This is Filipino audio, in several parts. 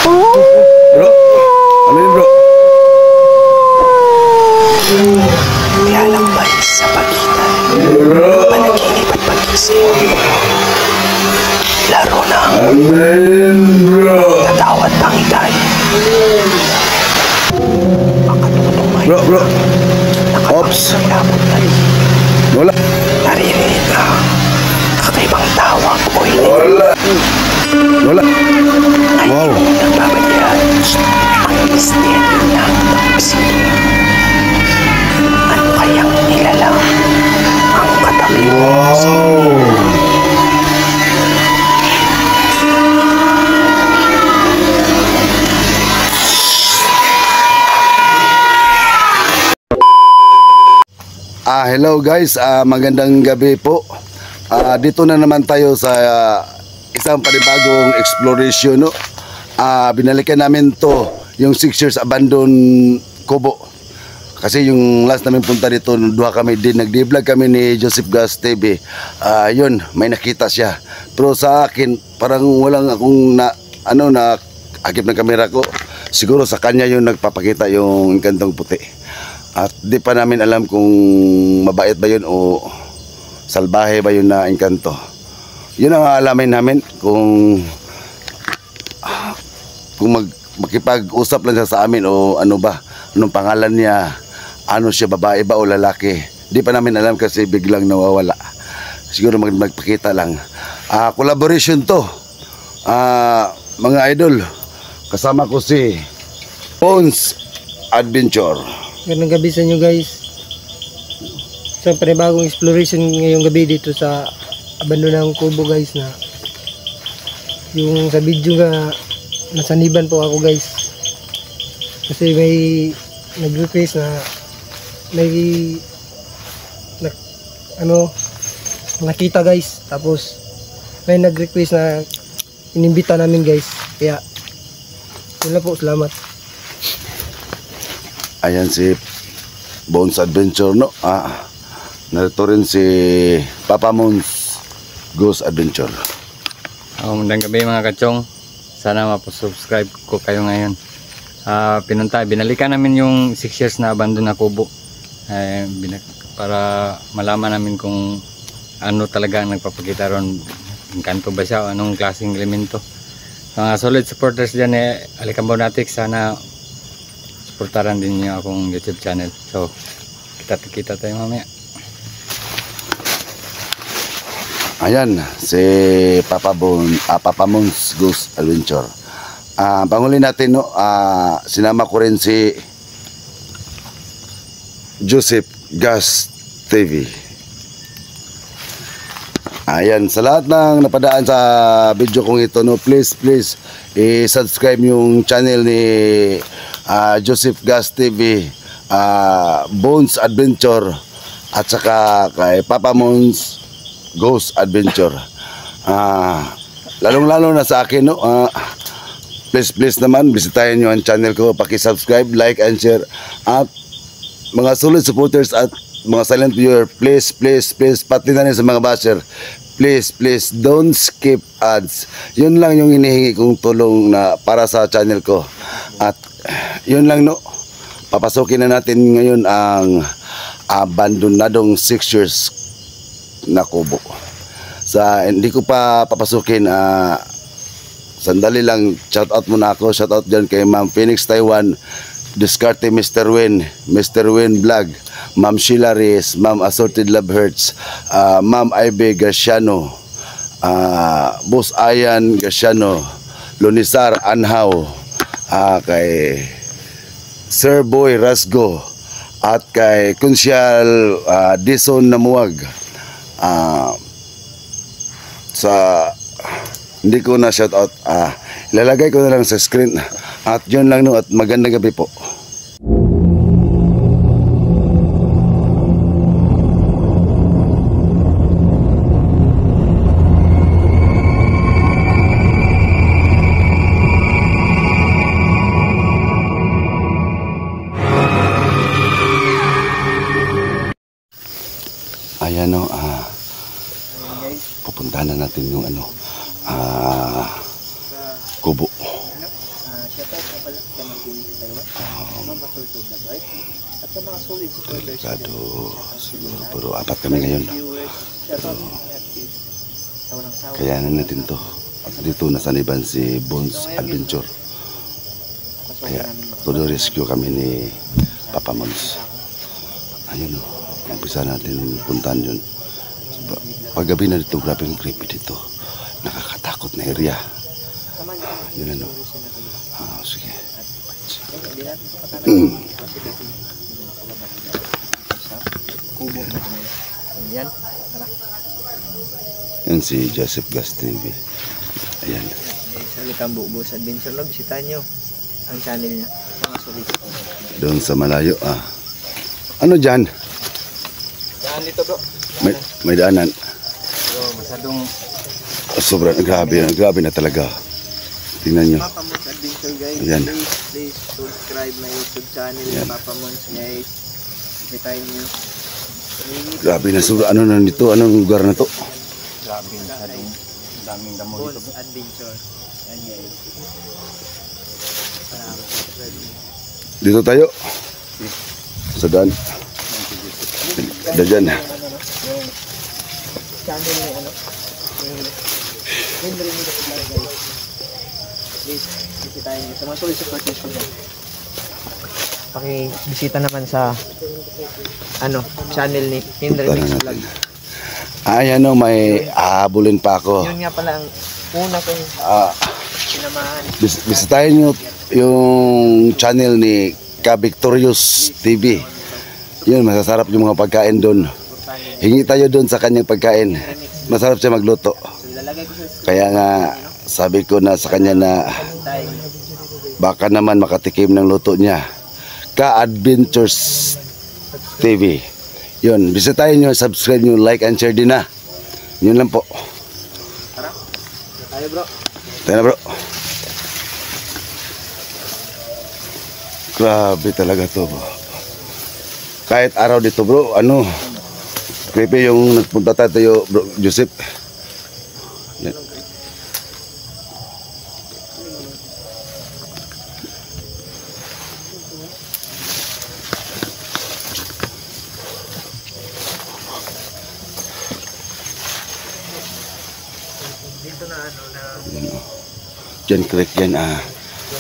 Bro, ano yun bro? Lalakbay sa pagitan, panaginip at pagising. Laro ng tatawat pangitay. Makatutong Bro, bro. Ops. Wala. Naririnig ang kakaibang tawag o hiling. Wala. Wow. Nagbabalyan ang misteryo ng pagsiling. Ano kayang nilalang ang katabi mo? Hello guys, magandang gabi po. Dito na naman tayo sa isang panibagong exploration, no? Binalikan namin to, yung 6 years abandoned kubo. Kasi yung last namin punta dito, duha kami din, nag-vlog kami ni Joseph Gas TV. Yun, may nakita siya. Pero sa akin, parang walang akong agip ng kamera ko. Siguro sa kanya yung nagpapakita yung kantong puti. At di pa namin alam kung mabait ba yun o salbahe ba yun na engkanto. Yun ang alamin namin kung makipag-usap lang siya sa amin o ano ba, anong pangalan niya, ano siya, babae ba o lalaki. Di pa namin alam kasi biglang nawawala. Siguro magpakita lang. Collaboration to. Mga idol, kasama ko si Bones Adventure. Magandang gabi sa inyo guys. Sa panibagong exploration ngayong gabi dito sa abandonang kubo guys, na yung sa video nga nasaniban po ako guys. Kasi may nag-request na may nakita guys. Tapos may nag-request na inimbita namin guys. Kaya yun lang po, salamat. Ayan si Bones Adventure, no? Narito rin si Papa Mons Ghost Adventure. Magandang gabi mga kachong. Sana mapasubscribe ko kayo ngayon. Binalikan namin yung 6 years na abandon na kubo. Para malaman namin kung ano talaga ang nagpapakita ron. Kanto ba siya o anong klaseng elemento. Mga solid supporters dyan Alikambonatic, sana supportaran din niyo akong YouTube channel. So, kita tayo mamaya. Ayan, si Papa Mons Ghost Adventure. Panghuli natin, no? Sinama ko rin si Joseph Gas TV. Ayan, sa lahat ng napadaan sa video kong ito, no, please i-subscribe yung channel ni Joseph Gas TV, Bones Adventure, at saka kay Papa Mons Ghost Adventure. Lalong-lalo na sa akin, no, please naman bisitahin nyo ang channel ko, paki-subscribe, like and share. At mga solid supporters at mga silent viewer, please pati na rin sa mga basher, please don't skip ads. Yun lang yung hinihingi kong tulong na para sa channel ko. At yun lang, no, papasukin na natin ngayon ang abandonadong 6 years na kubo. Hindi ko pa papasukin, sandali lang, shout out muna ako. Shout out dyan kay Ma'am Phoenix Taiwan, Discarte Mr. Win Vlog, Ma'am Sheila Reyes, Ma'am Assorted Love Hurts, Ma'am Ibe Garciano, Boss Ayan Garciano, Lunisar Anhaw, kay Sir Boy Rasgo, at kay Kunsyal Dison Namuwag. Hindi ko na shout out, ilalagay ko na lang sa screen. At yun lang, no, at magandang gabi po. Ayan, no, pupuntahan na natin yung kubo. At sa mga solid supporters Kado, siguro puro apat kami ngayon. viewers, shout out artists. Sa walang sawa. Kaya natin to. At dito nasaniban si Bones Adventure. Kaya to the rescue kami ni Papa Mons. Ayun o, umpisa natin puntahan yun. Paggabi na dito, grabe yung creepy dito. Nakakatakot na area. Yun ano. Sige. Kubo na yan. Tara. Yan si Joseph Gas TV. Ayan. Sa Likambo Boss Adventure no, bisitahin nyo ang channel niya. Mga solid supporters. Doon sa malayo. Ano dyan? Saan dito bro? May daanan. So, masyadong Sobrang grabe na talaga. Tingnan nyo. Papa Mons Adventure guys. Ayan. Please subscribe my YouTube channel Ayan. Papa Mons guys. Bisitahin nyo. Grabe na sobrang ano na dito. Anong lugar na to? grabe, masyadong daming damo dito. Boss Adventure. Yan guys. Dito tayo. Sa daan. Dyan. Yung channel ni ano. Yung Henry Miguel guys. Please bisitahin nyo. Sa mga solid supporters ko dyan. Pakibisita naman sa ano channel ni Henry Punta na Mix natin. Vlog. Ayan o, may hahabulin pa ako. Yun nga pala ang una kong sinamahan. Bisitahin nyo yung channel ni Ka Victorious TV. Yun, masasarap yung mga pagkain doon. Hingi tayo doon sa kanyang pagkain. Masarap siya magluto. So ilalagay ko sa Kaya nga, sabi ko na sa kanya na time. baka naman makatikim ng luto niya. Ka Adventures TV. Yun, bisitahin nyo, subscribe nyo, like and share din na. Yun lang po. Tara. Tayo bro. Tayo na bro. Grabe talaga to bro. Kahit araw dito bro, ano, creepy yung nagpunta tayo bro, Joseph. Yan. Dito na ano na Diyan creek yan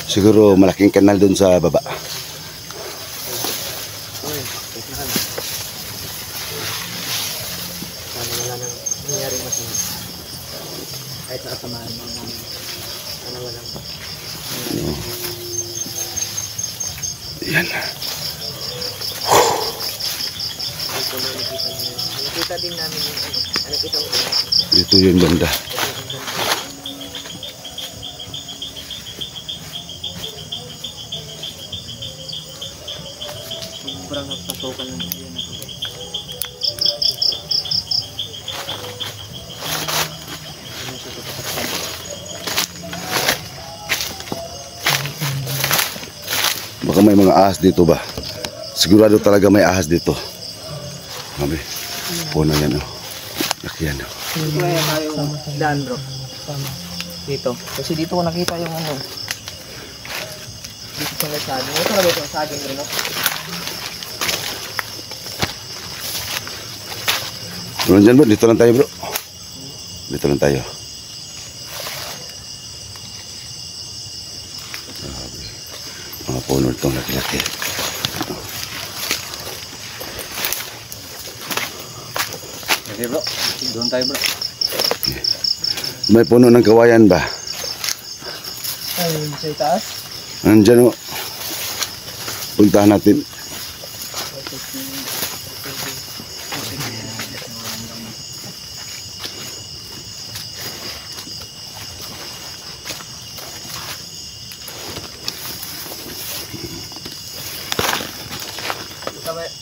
siguro malaking kanal doon sa baba. sana wala nang nangyari masama. Kahit nakasamahan mo namin. Sana walang Yan. dito na nakita niyo. Nakita din namin yung ano. Nakita mo din. Dito yung banda. Sobrang nagpasokan ng yun. Baka may mga ahas dito ba? Sigurado talaga may ahas dito. Mabi. Puno yan oh. Laki yan oh. Kaya tayo daan bro. Dito. Kasi dito ko nakita yung ano. Dito sa saging. Ito talaga yung saging bro. No? Doon dyan bro, dito lang tayo bro. Dito lang tayo. Grabe. Mga puno itong laki-laki. Okay bro, doon tayo bro. May puno ng kawayan ba? Ay, sa itaas. Nandyan o. Puntahan natin.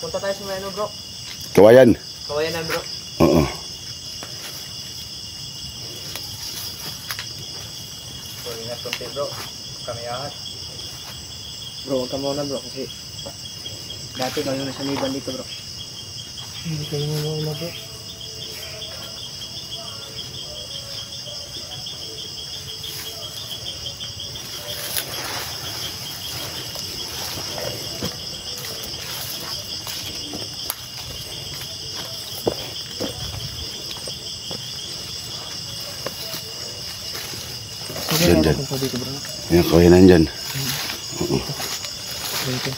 Punta tayo sa may ano bro. Kawayan. Kawayan na bro. Oo. So, ingat konti bro. Kami ahat. Bro, huwag ka muna bro kasi dati daw yung nasa liban dito bro. Hindi kayo muna bro. Dyan, dyan. natin po dito, bro. Yan, kawayan dyan. Dito.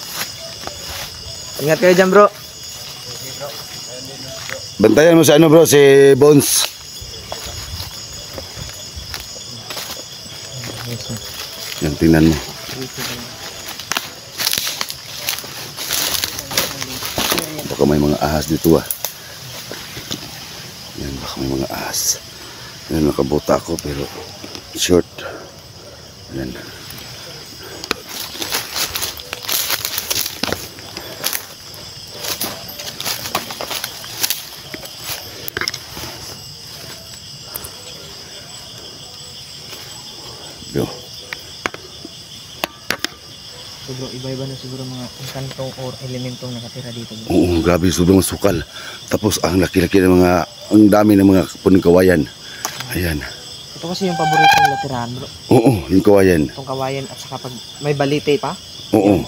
Ingat kayo dyan, bro. Bantayan mo sa ano bro, si Bones. Yan, tingnan mo. Baka may mga ahas dito ah. Yan, baka may mga ahas. Yan, nakabuta ako pero short. Yan. Yo. So, bro, iba-iba na siguro mga engkantong or elementong nakatira dito, bro. Oo, grabe, sobrang sukal. Tapos ang laki-laki ng mga, ang dami ng mga punong kawayan. Ayan. Ito kasi yung paborito ng latirahan, bro. Oo, yung kawayan. Itong kawayan at saka pag may balite pa. Oo.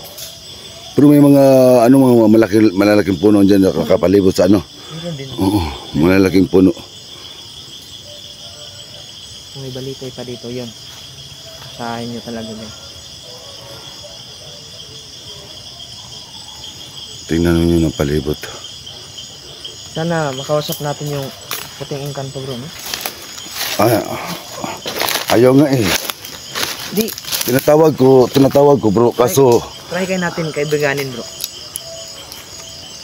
Pero may mga, ano, mga malalaking puno dyan nakakapalibot sa ano. Meron din. Oo, malalaking puno. Kung may balite pa dito, yun. Kasahin nyo talaga, bro. Tingnan nyo ng palibot. Sana makausap natin yung puting engkanto, bro, no? Ay, ayaw nga eh. Di, Tinatawag ko bro, kaso try kayo natin kaibiganin, bro.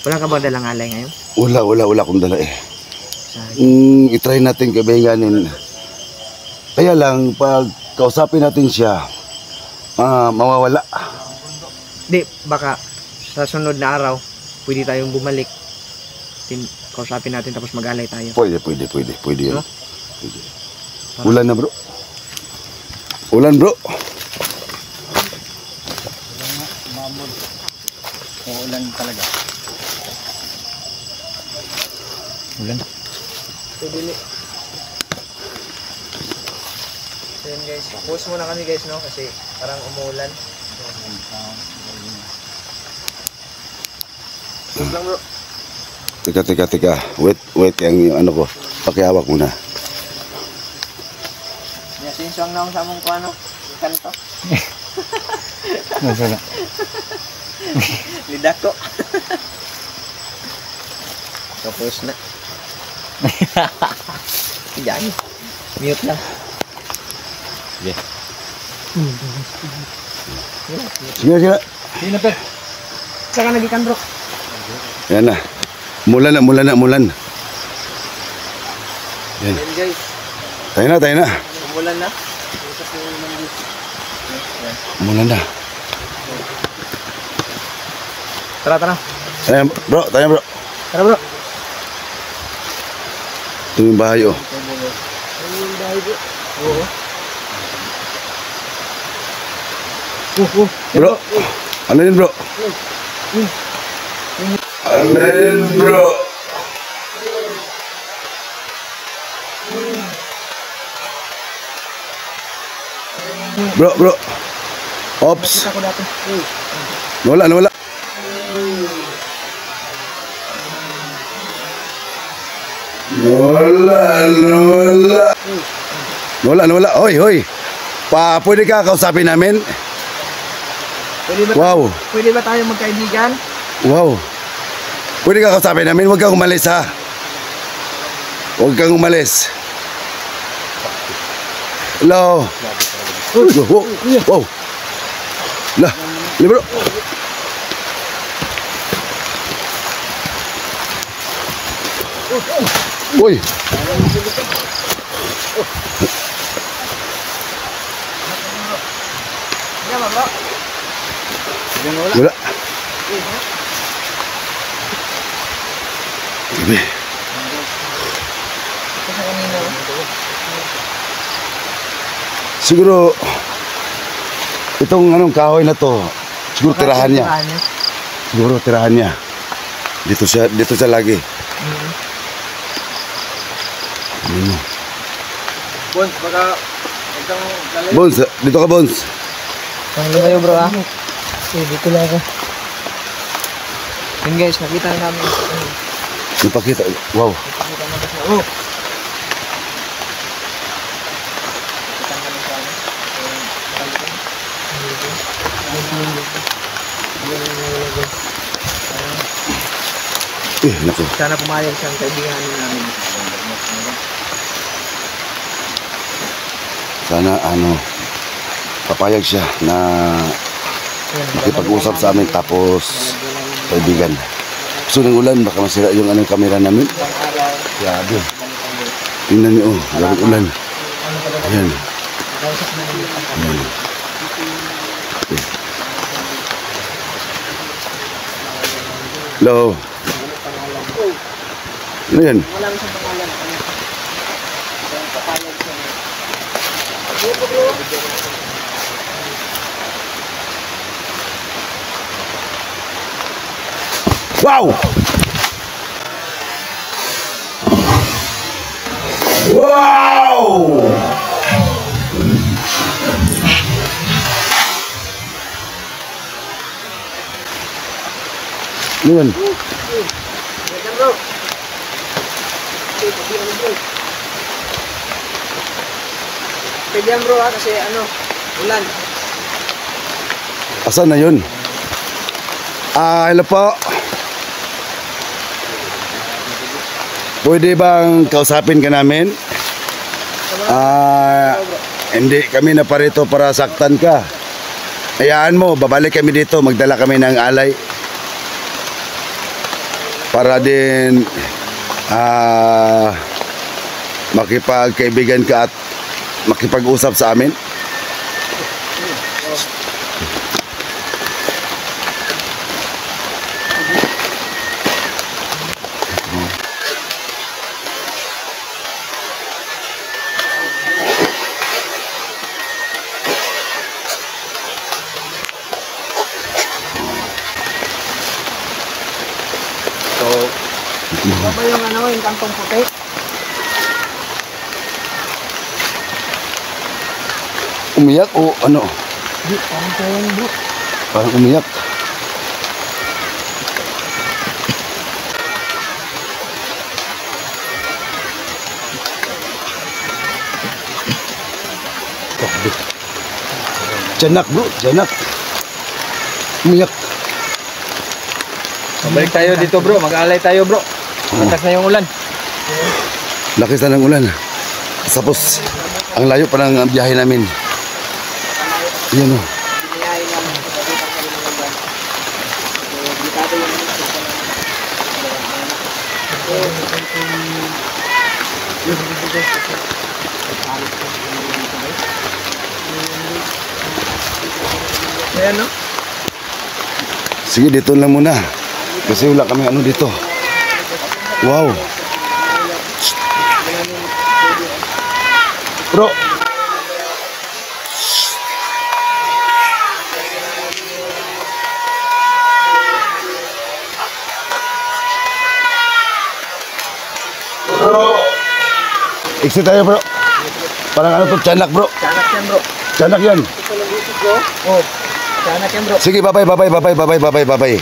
Wala ka ba dalang alay ngayon? wala akong dala eh. Sayang. I-try natin kaibiganin. Kaya lang, pag kausapin natin siya, mawawala. Di, baka sa sunod na araw, pwede tayong bumalik. Kausapin natin tapos mag-alay tayo. Pwede yun. No? Pwede. Ulan na bro. Ulan bro. Uulan talaga. Ulan. Pwede ni. So yun guys, pause muna kami guys, no? Kasi parang umuulan. Pause lang, bro. Teka. Wait, yung ano ko. Pakihawak muna. Yasinsong na akong sa mong kuano. Kanto. Masala. Lidako. Tapos na. Yan. Mute lang. Sige. Sige. Hindi na, per. Saka nagikan, bro. Yan na. Mulan. Yan. Yan guys. Tayo na. Umulan na. Mulan na. Tara. Tayo bro. Tara, bro. Ito yung bahay oh. Ayun bahay, bro. Oo. Bro. Ano yun bro? Ano yun bro? Bro. Ops. Ako dati. Nawala. Nawala. Hoy. Pwede ka kausapin namin? Wow. Pwede ba tayo magkaibigan? Wow. Pwede ka kausapin namin? Huwag kang umalis ha. Huwag kang umalis. Hello. Wow. Lah, ini bro. Woi. Iya, bro. Wala. Ibe. Siguro itong anong kahoy na to, siguro tirahan niya. Siguro tirahan niya. Dito siya lagi. Ano? Bons, baka itong lalayo. Bones, dito ka Bones. Ang lalayo, bro, ah. Dito lang ako. Yun guys, nakita na namin. Napakita. Wow. Nakita namin siya. Oh! Nakita namin siya. Naku. Sana pumayag siyang kaibigan namin. Sana papayag siya na makipag-usap sa amin tapos kaibigan. Gusto ng ulan, baka masira yung kamera namin. Grabe. Tingnan niyo, grabe ulan. Ayan. Ayan. Hello. Ano yan? Wala lang siyang pangalan. Kaya papayag siya. Wow! Wow! Ano yan? Yan bro. Pwede yan bro kasi ulan. Asan na yun? Hello po. Pwede bang kausapin ka namin? Hindi kami na parito para saktan ka. Hayaan mo, babalik kami dito, magdala kami ng alay. Para din makipagkaibigan ka at makipag-usap sa amin. Ano ba yung kantong puti? Umiyak o ano? Di, parang kaya yun bro. Parang umiyak. Janak bro, janak. Umiyak. Balik tayo dito bro, mag-aalay tayo bro. Matas na yung ulan. Lakas na ng ulan. Tapos, ang layo pa ng biyahe namin. Yan o. Binayayin namin. Kapatid kami ng ulan. Delikado yung ayan no? Sige, dito lang muna. Kasi wala kami ano dito. Wow. Bro. Exit tayo bro. Parang ano to, tiyanak bro. Tiyanak yan bro. Tiyanak yan. Ito lang bro. Oh. Tiyanak yan bro. Sige, bye-bye.